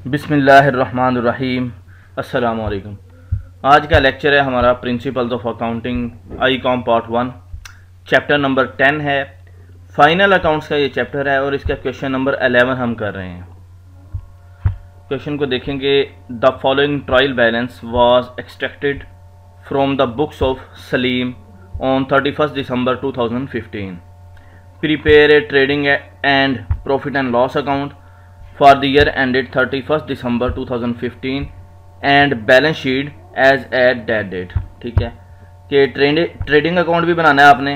बिस्मिल्लाहिर्रहमानिर्रहीम। अस्सलामु अलैकुम। आज का लेक्चर है हमारा principles of accounting ICom part 1, chapter number 10 है। फाइनल अकाउंट्स का ये चैप्टर है और इसका क्वेश्चन नंबर 11 हम कर रहे हैं। क्वेश्चन को देखेंगे। The following trial balance was extracted from the books of Salim on 31 December 2015। Prepare a trading and profit and loss account for the year ended 31st December 2015 and balance sheet as at that date। ठीक है कि trading account भी बनाना है आपने,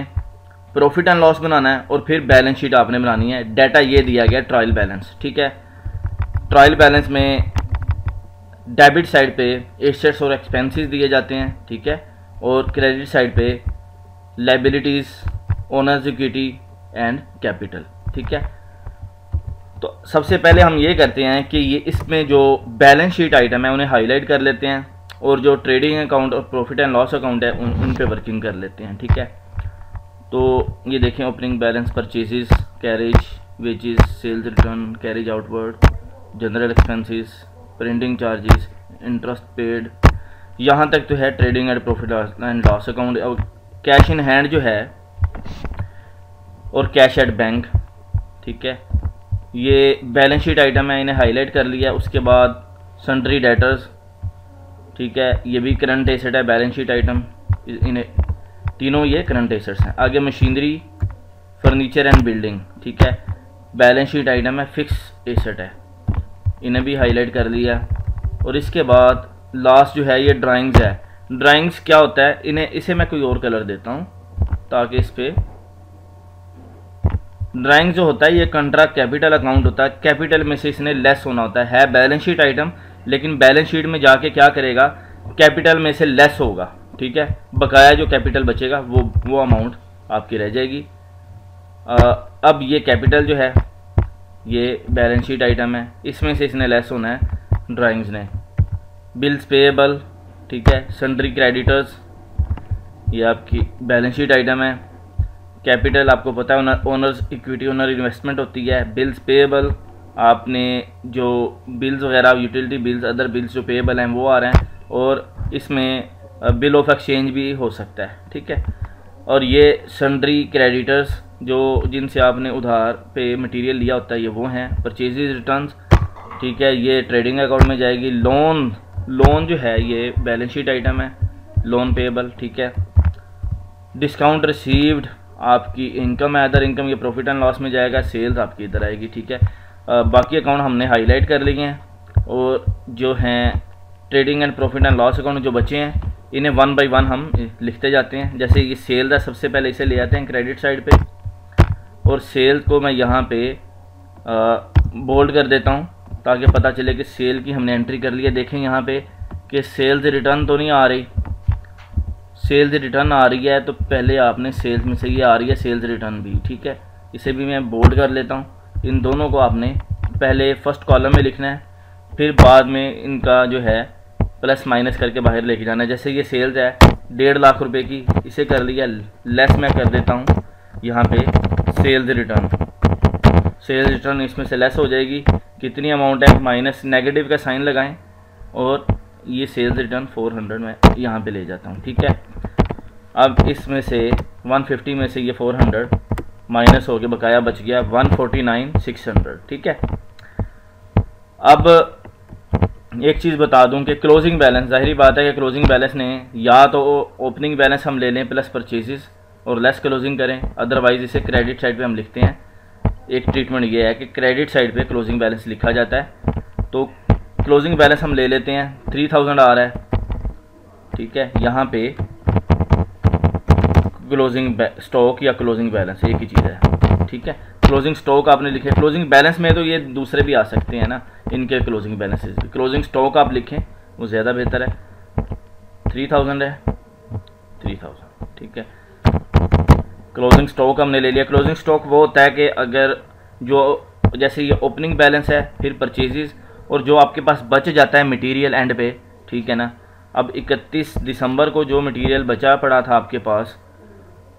profit and loss बनाना है और फिर balance sheet आपने बनानी है। डाटा ये दिया गया ट्रायल बैलेंस। ठीक है, ट्रायल बैलेंस में डेबिट साइड पे एसेट्स और एक्सपेंसेस दिए जाते हैं। ठीक है, और क्रेडिट साइड पे liabilities, owners equity and capital. ठीक है, तो सबसे पहले हम ये करते हैं कि ये इसमें जो बैलेंस शीट आइटम है उन्हें हाईलाइट कर लेते हैं और जो ट्रेडिंग अकाउंट और प्रॉफिट एंड लॉस अकाउंट है उन पे वर्किंग कर लेते हैं। ठीक है, तो ये देखें, opening balance, purchases, carriage, wages, sales return, carriage outward, general expenses, printing charges, interest paid, यहाँ तक तो है trading and profit and loss account. और कैश इन हैंड जो है और कैश एट बैंक। ठीक है, ये बैलेंस शीट आइटम है, इन्हें हाईलाइट कर लिया। उसके बाद सन्ड्री डेटर्स। ठीक है, ये भी करंट एसेट है, बैलेंस शीट आइटम, इन्हें तीनों ये करंट एसेट्स हैं। आगे मशीनरी, फर्नीचर एंड बिल्डिंग। ठीक है, बैलेंस शीट आइटम है, फिक्स एसेट है, इन्हें भी हाईलाइट कर लिया। और इसके बाद लास्ट जो है ये ड्राइंग्स है। ड्राइंग्स क्या होता है, इसे मैं कोई और कलर देता हूँ ताकि इस पर ड्राइंग जो होता है ये कंट्रा कैपिटल अकाउंट होता है। कैपिटल में से इसने लेस होना होता है बैलेंस शीट आइटम, लेकिन बैलेंस शीट में जाके क्या करेगा, कैपिटल में से लेस होगा। ठीक है, बकाया जो कैपिटल बचेगा वो अमाउंट आपकी रह जाएगी। अब ये कैपिटल जो है ये बैलेंस शीट आइटम है, इसमें से इसने लेस होना है ड्राइंग्स ने। बिल्स पेएबल, ठीक है, सन्ड्री क्रेडिटर्स, ये आपकी बैलेंस शीट आइटम है। कैपिटल आपको पता है ओनर्स इक्विटी, ओनर इन्वेस्टमेंट होती है। बिल्स पेएबल, आपने जो बिल्स वगैरह, यूटिलिटी बिल्स, अदर बिल्स जो पेएबल हैं वो आ रहे हैं। और इसमें बिल ऑफ एक्सचेंज भी हो सकता है। ठीक है, और ये सन्ड्री क्रेडिटर्स जो जिनसे आपने उधार पे मटेरियल लिया होता है ये वो हैं। परचेजेज रिटर्न्स, ठीक है, ये ट्रेडिंग अकाउंट में जाएगी। लोन जो है ये बैलेंस शीट आइटम है, लोन पेएबल। ठीक है, डिस्काउंट रिसीव्ड आपकी इनकम है, अदर इनकम, ये प्रॉफिट एंड लॉस में जाएगा। सेल्स आपकी इधर आएगी। ठीक है, बाकी अकाउंट हमने हाईलाइट कर लिए हैं और जो हैं trading and profit and loss account जो बचे हैं इन्हें 1 बाय 1 हम लिखते जाते हैं। जैसे ये सेल्स है, सबसे पहले इसे ले आते हैं क्रेडिट साइड पे और सेल्स को मैं यहाँ पे बोल्ड कर देता हूँ ताकि पता चले कि सेल की हमने एंट्री कर ली है। देखें यहाँ पे कि सेल्स रिटर्न तो नहीं आ रही, सेल्स रिटर्न आ रही है तो पहले आपने सेल्स में से ये आ रही है सेल्स रिटर्न भी। ठीक है, इसे भी मैं बोल्ड कर लेता हूँ। इन दोनों को आपने पहले फर्स्ट कॉलम में लिखना है, फिर बाद में इनका जो है प्लस माइनस करके बाहर लेके जाना है। जैसे ये सेल्स है 1.5 लाख रुपए की, इसे कर लिया लेस मैं कर देता हूँ यहाँ पे सेल्स रिटर्न। सेल्स रिटर्न इसमें से लेस हो जाएगी, कितनी अमाउंट है, माइनस, नेगेटिव का साइन लगाएं और ये सेल्स रिटर्न 400 में यहाँ पे ले जाता हूँ। ठीक है, अब इसमें से 150 में से ये 400 माइनस हो के बकाया बच गया 149,600। ठीक है, अब एक चीज़ बता दूं कि क्लोजिंग बैलेंस, जाहिर बात है कि क्लोजिंग बैलेंस ने या तो ओपनिंग बैलेंस हम ले लें प्लस परचेजेस और लेस क्लोजिंग करें, अदरवाइज इसे क्रेडिट साइड पे हम लिखते हैं। एक ट्रीटमेंट ये है कि क्रेडिट साइड पे क्लोजिंग बैलेंस लिखा जाता है। तो क्लोजिंग बैलेंस हम ले लेते हैं, 3000 आ रहा है। ठीक है, यहाँ पे क्लोजिंग स्टॉक या क्लोजिंग बैलेंस एक ही चीज़ है। ठीक है, क्लोजिंग स्टॉक आपने लिखे, क्लोजिंग बैलेंस में तो ये दूसरे भी आ सकते हैं ना, इनके क्लोजिंग बैलेंसेस भी। क्लोजिंग स्टॉक आप लिखें वो ज़्यादा बेहतर है। 3000 है, 3000। ठीक है, क्लोजिंग स्टॉक हमने ले लिया। क्लोजिंग स्टॉक वो होता है कि अगर जो जैसे ये ओपनिंग बैलेंस है, फिर परचेजेस और जो आपके पास बच जाता है मटेरियल एंड पे। ठीक है ना, अब 31 दिसंबर को जो मटेरियल बचा पड़ा था आपके पास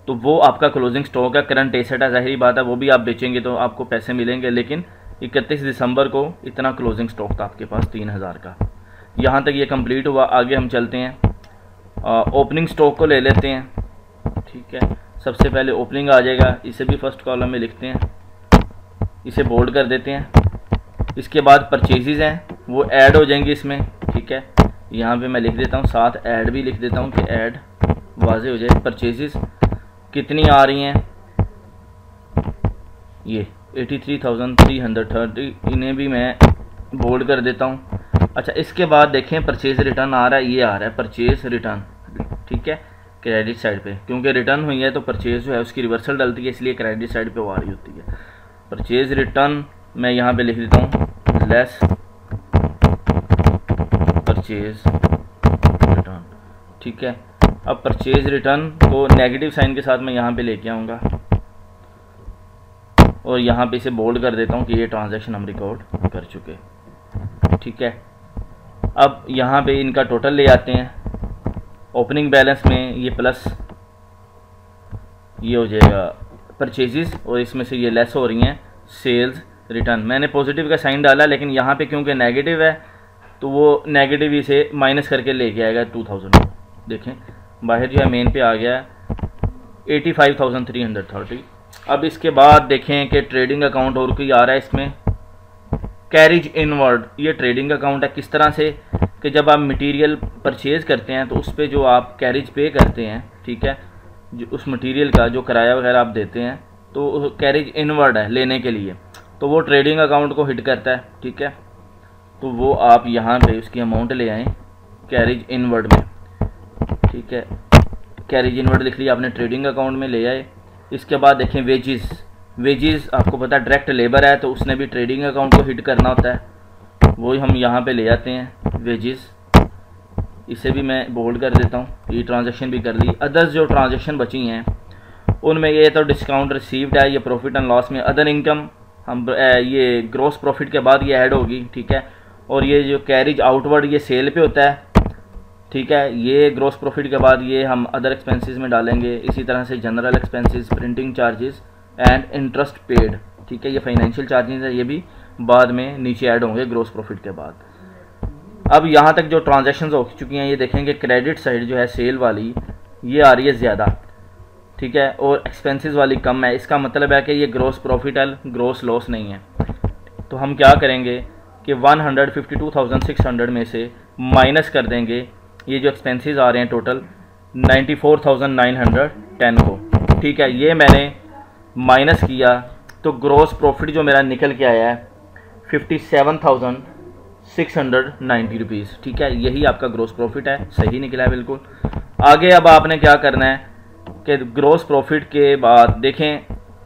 तो वो आपका क्लोजिंग स्टॉक है, करंट एसेट है। ज़ाहिर बात है वो भी आप बेचेंगे तो आपको पैसे मिलेंगे, लेकिन 31 दिसंबर को इतना क्लोजिंग स्टॉक था आपके पास 3000 का। यहाँ तक ये कंप्लीट हुआ। आगे हम चलते हैं, ओपनिंग स्टॉक को ले लेते हैं। ठीक है, सबसे पहले ओपनिंग आ जाएगा, इसे भी फर्स्ट कॉलम में लिखते हैं, इसे बोल्ड कर देते हैं। इसके बाद परचेजेज हैं वो ऐड हो जाएंगी इसमें। ठीक है, यहाँ पे मैं लिख देता हूँ, साथ ऐड भी लिख देता हूँ कि ऐड वाजे हो जाए। परचेजेज कितनी आ रही हैं, ये 83,330, इन्हें भी मैं बोल्ड कर देता हूँ। अच्छा, इसके बाद देखें परचेज रिटर्न आ रहा है, ये आ रहा है परचेज रिटर्न। ठीक है, क्रेडिट साइड पे, क्योंकि रिटर्न हुई है तो परचेज जो है उसकी रिवर्सल डलती है, इसलिए क्रेडिट साइड पे वो आ रही होती है। परचेज रिटर्न मैं यहाँ पे लिख देता हूँ लेस परचेज रिटर्न। ठीक है, अब परचेज रिटर्न को नेगेटिव साइन के साथ मैं यहाँ पे लेके आऊँगा और यहाँ पे इसे बोल्ड कर देता हूँ कि ये ट्रांजैक्शन हम रिकॉर्ड कर चुके। ठीक है, अब यहाँ पे इनका टोटल ले आते हैं। ओपनिंग बैलेंस में ये प्लस ये हो जाएगा परचेजेस और इसमें से ये लेस हो रही हैं सेल्स रिटर्न। मैंने पॉजिटिव का साइन डाला, लेकिन यहाँ पे क्योंकि नेगेटिव है तो वो नेगेटिव ही से माइनस करके लेके आएगा 2000 को। देखें बाहर जो है मेन पे आ गया 85,330। अब इसके बाद देखें कि ट्रेडिंग अकाउंट और कोई आ रहा है इसमें, कैरिज इनवर्ड। ये ट्रेडिंग अकाउंट है किस तरह से कि जब आप मटेरियल परचेज करते हैं तो उस पर जो आप कैरिज पे करते हैं, ठीक है, जो उस मटेरियल का जो किराया वगैरह आप देते हैं तो कैरिज इनवर्ड है लेने के लिए, तो वो ट्रेडिंग अकाउंट को हिट करता है। ठीक है, तो वो आप यहाँ पे उसकी अमाउंट ले आएँ कैरिज इनवर्ड में। ठीक है, कैरिज इनवर्ड लिख लिया आपने, ट्रेडिंग अकाउंट में ले आए। इसके बाद देखें वेजेस। वेजेस आपको पता है डायरेक्ट लेबर है तो उसने भी ट्रेडिंग अकाउंट को हिट करना होता है, वही हम यहाँ पे ले आते हैं वेजेस। इसे भी मैं बोल्ड कर देता हूँ, ये ट्रांजैक्शन भी कर ली। अदर्स जो ट्रांजैक्शन बची हैं उनमें ये तो डिस्काउंट रिसीव्ड है, ये प्रॉफिट एंड लॉस में अदर इनकम हम ये ग्रॉस प्रॉफिट के बाद ये ऐड होगी। ठीक है, और ये जो कैरिज आउटवर्ड ये सेल पे होता है। ठीक है, ये ग्रॉस प्रॉफिट के बाद ये हम अदर एक्सपेंसेस में डालेंगे। इसी तरह से general expenses, printing charges and interest paid. ठीक है, ये फाइनेंशियल चार्जेस है, ये भी बाद में नीचे ऐड होंगे ग्रॉस प्रॉफिट के बाद। अब यहाँ तक जो ट्रांजैक्शंस हो चुकी हैं ये देखेंगे क्रेडिट साइड जो है सेल वाली ये आ रही है ज़्यादा। ठीक है, और एक्सपेंसेस वाली कम है। इसका मतलब है कि ये ग्रॉस प्रॉफिट है, ग्रॉस लॉस नहीं है। तो हम क्या करेंगे कि 152,600 में से माइनस कर देंगे ये जो एक्सपेंसेस आ रहे हैं टोटल 94,910 को। ठीक है, ये मैंने माइनस किया तो ग्रॉस प्रॉफिट जो मेरा निकल के आया है 57,690 रुपीज़। ठीक है, यही आपका ग्रॉस प्रॉफिट है, सही निकला है बिल्कुल। आगे अब आपने क्या करना है कि ग्रॉस प्रॉफिट के बाद देखें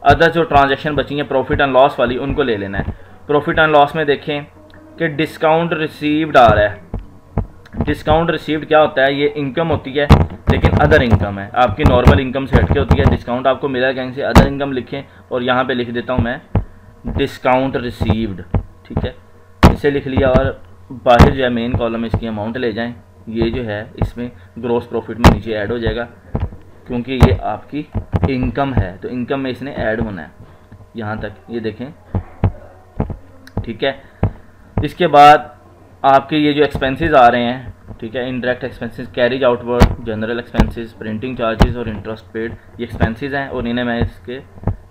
अदर जो ट्रांजैक्शन बची हैं प्रॉफिट एंड लॉस वाली उनको ले लेना है। प्रॉफिट एंड लॉस में देखें कि डिस्काउंट रिसीव्ड आ रहा है। डिस्काउंट रिसीव्ड क्या होता है, ये इनकम होती है लेकिन अदर इनकम है, आपकी नॉर्मल इनकम से हटके होती है। डिस्काउंट आपको मिला कहीं से, अदर इनकम लिखें और यहाँ पे लिख देता हूँ मैं डिस्काउंट रिसीव्ड। ठीक है, इसे लिख लिया और बाहर जो है मेन कॉलम में इसकी अमाउंट ले जाएं। ये जो है इसमें ग्रॉस प्रॉफिट में नीचे ऐड हो जाएगा क्योंकि ये आपकी इनकम है, तो इनकम में इसने ऐड होना है यहाँ तक, ये देखें। ठीक है, इसके बाद आपके ये जो एक्सपेंसेस आ रहे हैं, ठीक है, indirect expenses, carriage outward, general expenses, printing charges और इंटरेस्ट पेड, ये एक्सपेंसेस हैं और इन्हें मैं इसके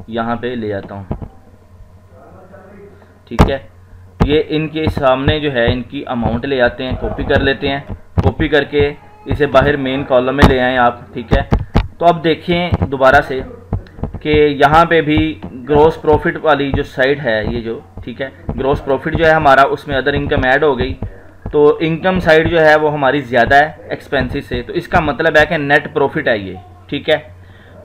यहाँ पे ले आता हूँ। ठीक है, ये इनके सामने जो है इनकी अमाउंट ले आते हैं, कॉपी कर लेते हैं। कॉपी करके इसे बाहर मेन कॉलम में ले आएँ आप। ठीक है, तो अब देखें दोबारा से कि यहाँ पे भी ग्रॉस प्रॉफिट वाली जो साइड है ये जो, ठीक है, ग्रॉस प्रॉफिट जो है हमारा उसमें अदर इनकम ऐड हो गई, तो इनकम साइड जो है वो हमारी ज़्यादा है एक्सपेंसेस से, तो इसका मतलब है कि नेट प्रॉफिट है ये। ठीक है,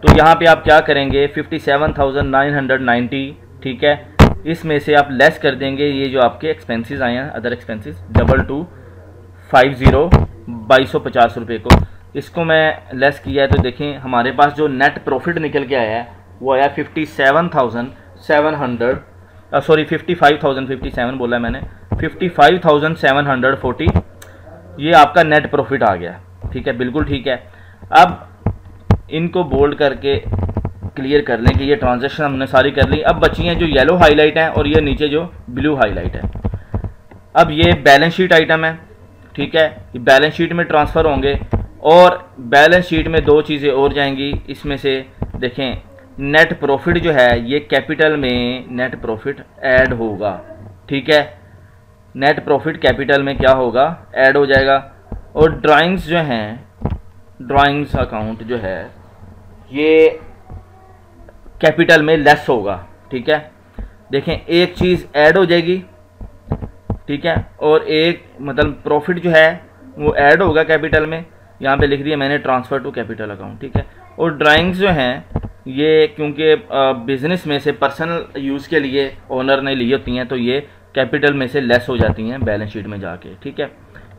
तो यहाँ पे आप क्या करेंगे 57,990। ठीक है, इसमें से आप लेस कर देंगे ये जो आपके एक्सपेंसेस आए हैं अदर एक्सपेंसेस 2250 रुपये को, इसको मैं लेस किया है तो देखें हमारे पास जो नेट प्रॉफिट निकल के आया है वो आया 55,740 बोला मैंने, 55,740 ये आपका नेट प्रॉफिट आ गया। ठीक है, बिल्कुल ठीक है। अब इनको बोल्ड करके क्लियर कर लें कि ये ट्रांजैक्शन हमने सारी कर ली। अब बची हैं जो येलो हाईलाइट है और ये नीचे जो ब्लू हाईलाइट है। अब ये बैलेंस शीट आइटम है, ठीक है, ये बैलेंस शीट में ट्रांसफ़र होंगे और बैलेंस शीट में दो चीज़ें और जाएंगी। इसमें से देखें नेट प्रॉफिट जो है ये कैपिटल में नेट प्रॉफिट ऐड होगा, ठीक है, नेट प्रॉफिट कैपिटल में क्या होगा, ऐड हो जाएगा। और ड्राइंग्स जो हैं, ड्राइंग्स अकाउंट जो है ये कैपिटल में लेस होगा, ठीक है। देखें एक चीज़ ऐड हो जाएगी, ठीक है, और एक मतलब प्रॉफिट जो है वो ऐड होगा कैपिटल में, यहाँ पे लिख दिया मैंने ट्रांसफ़र टू कैपिटल अकाउंट, ठीक है। और ड्राइंग्स जो हैं ये क्योंकि बिज़नेस में से पर्सनल यूज़ के लिए ओनर ने ली होती हैं तो ये कैपिटल में से लेस हो जाती हैं बैलेंस शीट में जाके, ठीक है।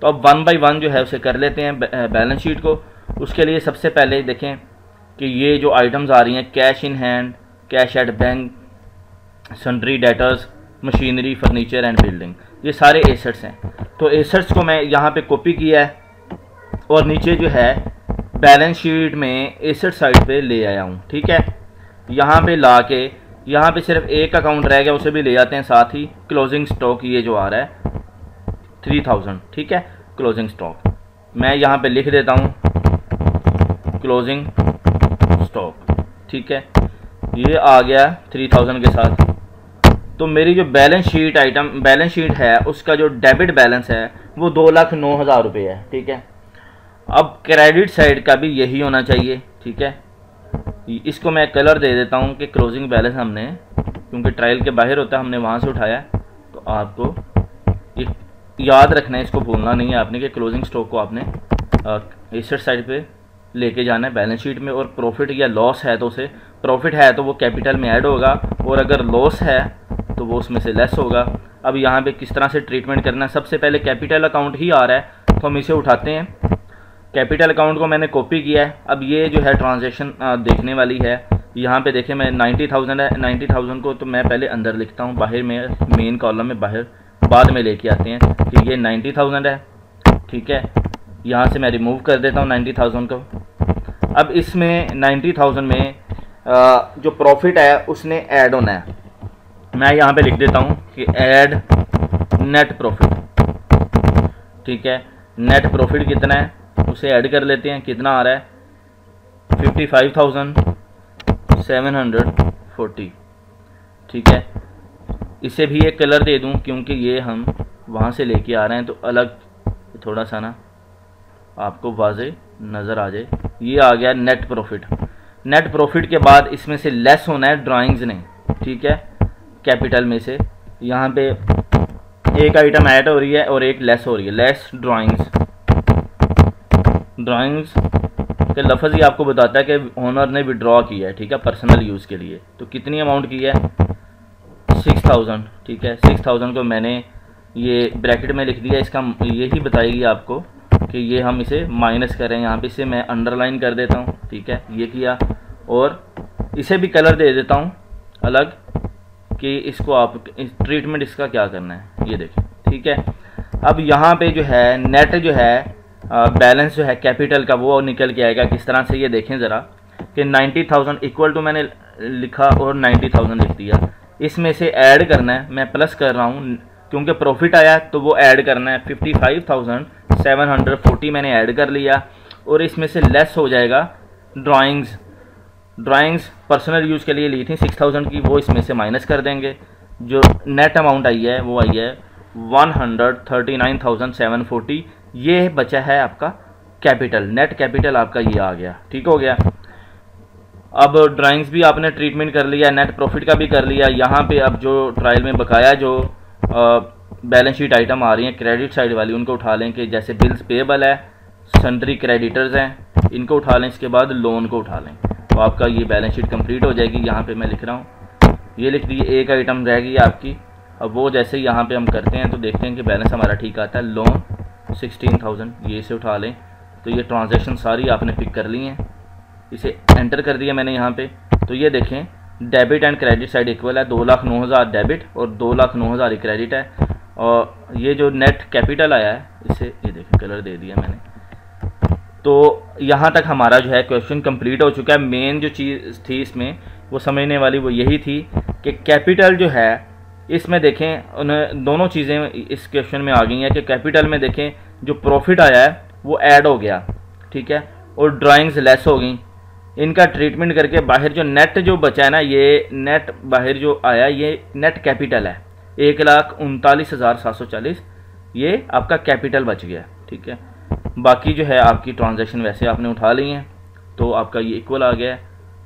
तो अब 1 बाय 1 जो है उसे कर लेते हैं बैलेंस शीट को। उसके लिए सबसे पहले देखें कि ये जो आइटम्स आ रही हैं cash in hand, cash at bank, sundry debtors, machinery, furniture and building, ये सारे एसेट्स हैं। तो एसेट्स को मैं यहाँ पे कॉपी किया है और नीचे जो है बैलेंस शीट में एसेट साइड पे ले आया हूँ, ठीक है। यहाँ पे ला के यहाँ पे सिर्फ एक अकाउंट रह गया उसे भी ले आते हैं साथ ही। क्लोजिंग स्टॉक ये जो आ रहा है 3000, ठीक है, क्लोजिंग स्टॉक मैं यहाँ पे लिख देता हूँ क्लोजिंग स्टॉक, ठीक है, ये आ गया 3000 के साथ। तो मेरी जो balance sheet item balance sheet है उसका जो डेबिट बैलेंस है वो 2,09,000 रुपये है, ठीक है। अब क्रेडिट साइड का भी यही होना चाहिए, ठीक है। इसको मैं कलर दे देता हूँ कि क्लोजिंग बैलेंस हमने क्योंकि ट्रायल के बाहर होता है हमने वहाँ से उठाया, तो आपको ये याद रखना है, इसको भूलना नहीं है आपने कि क्लोजिंग स्टॉक को आपने एसेट साइड पे लेके जाना है बैलेंस शीट में। और प्रॉफिट या लॉस है तो उसे, प्रॉफिट है तो वो कैपिटल में ऐड होगा और अगर लॉस है तो वो उसमें से लेस होगा। अब यहाँ पे किस तरह से ट्रीटमेंट करना है, सबसे पहले कैपिटल अकाउंट ही आ रहा है तो हम इसे उठाते हैं। कैपिटल अकाउंट को मैंने कॉपी किया है। अब ये जो है ट्रांजैक्शन देखने वाली है, यहाँ पे देखें मैं 90,000 है, 90,000 को तो मैं पहले अंदर लिखता हूँ, बाहर में मेन कॉलम में बाहर बाद में लेके आते हैं कि ये 90,000 है, ठीक है। यहाँ से मैं रिमूव कर देता हूँ 90,000 को। अब इसमें 90,000 में जो प्रॉफिट है उसने ऐड होना है, मैं यहाँ पे लिख देता हूँ कि ऐड नेट प्रॉफिट, ठीक है। नेट प्रॉफिट कितना है उसे ऐड कर लेते हैं, कितना आ रहा है 55,740, ठीक है। इसे भी एक कलर दे दूं क्योंकि ये हम वहाँ से लेके आ रहे हैं तो अलग थोड़ा सा ना आपको वाज़े नज़र आ जाए। ये आ गया नेट प्रॉफिट। नेट प्रॉफिट के बाद इसमें से लेस होना है ड्राइंग्स ने, ठीक है, कैपिटल में से। यहाँ पे एक आइटम ऐड हो रही है और एक लेस हो रही है, लेस ड्राइंग्स। ड्राइंग्स के लफ्ज़ ही आपको बताता है कि ओनर ने विड्रॉ किया है, ठीक है, पर्सनल यूज़ के लिए। तो कितनी अमाउंट की है 6,000, ठीक है। 6,000 को मैंने ये ब्रैकेट में लिख दिया, इसका यही बताएगी आपको कि ये हम इसे माइनस करें। यहाँ पे इसे मैं अंडरलाइन कर देता हूँ, ठीक है, ये किया। और इसे भी कलर दे देता हूँ अलग कि इसको आप ट्रीटमेंट इसका क्या करना है, ये देखें, ठीक है। अब यहाँ पे जो है नेट जो है बैलेंस जो है कैपिटल का वो निकल के आएगा किस तरह से, ये देखें ज़रा कि 90,000 इक्वल टू मैंने लिखा और 90,000 लिख दिया। इसमें से ऐड करना है, मैं प्लस कर रहा हूँ क्योंकि प्रॉफिट आया तो वो ऐड करना है। 55,740 मैंने ऐड कर लिया और इसमें से लेस हो जाएगा ड्राइंग्स। ड्राइंग्स पर्सनल यूज़ के लिए ली थी 6,000 की, वो इसमें से माइनस कर देंगे। जो नेट अमाउंट आई है वो आई है 139,740। ये बचा है आपका कैपिटल, नेट कैपिटल आपका ये आ गया, ठीक हो गया। अब ड्राइंग्स भी आपने ट्रीटमेंट कर लिया, नेट प्रॉफिट का भी कर लिया। यहाँ पे अब जो ट्रायल में बकाया जो बैलेंस शीट आइटम आ रही हैं क्रेडिट साइड वाली उनको उठा लें, कि जैसे बिल्स पेएबल है, सन्ड्री क्रेडिटर्स हैं, इनको उठा लें। इसके बाद लोन को उठा लें तो आपका ये बैलेंस शीट कंप्लीट हो जाएगी। यहाँ पे मैं लिख रहा हूँ, ये लिख दी, एक आइटम रह गई आपकी। अब वो जैसे यहाँ पे हम करते हैं तो देखते हैं कि बैलेंस हमारा ठीक आता है। लोन 16,000, ये इसे उठा लें। तो ये ट्रांजैक्शन सारी आपने पिक कर ली हैं, इसे एंटर कर दिया मैंने यहाँ पे। तो ये देखें debit and credit side equal है, 2,09,000 डेबिट और 2,09,000 ही क्रेडिट है। और ये जो नेट कैपिटल आया है इसे ये देखें कलर दे दिया मैंने, तो यहाँ तक हमारा जो है क्वेश्चन कंप्लीट हो चुका है। मेन जो चीज़ थी इसमें वो समझने वाली वो यही थी कि कैपिटल जो है इसमें देखें उन्हें दोनों चीज़ें इस क्वेश्चन में आ गई हैं कि कैपिटल में देखें जो प्रॉफिट आया है वो ऐड हो गया, ठीक है, और ड्राइंग्स लेस हो गई। इनका ट्रीटमेंट करके बाहर जो नेट जो बचा है ना, ये नेट बाहर जो आया ये नेट कैपिटल है 1,39,740, ये आपका कैपिटल बच गया, ठीक है। बाकी जो है आपकी ट्रांजैक्शन वैसे आपने उठा ली हैं, तो आपका ये इक्वल आ गया है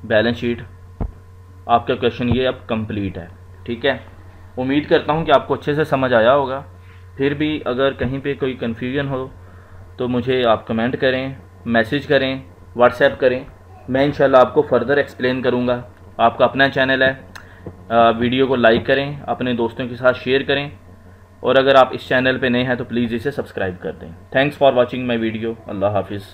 बैलेंस शीट। आपका क्वेश्चन ये अब कंप्लीट है, ठीक है। उम्मीद करता हूँ कि आपको अच्छे से समझ आया होगा। फिर भी अगर कहीं पे कोई कन्फ्यूजन हो तो मुझे आप कमेंट करें, मैसेज करें, व्हाट्सएप करें, मैं इंशाल्लाह आपको फर्दर एक्सप्लेन करूँगा। आपका अपना चैनल है, वीडियो को लाइक करें, अपने दोस्तों के साथ शेयर करें, और अगर आप इस चैनल पे नए हैं तो प्लीज़ इसे सब्सक्राइब कर दें। Thanks for watching my video. अल्लाह हाफिज़।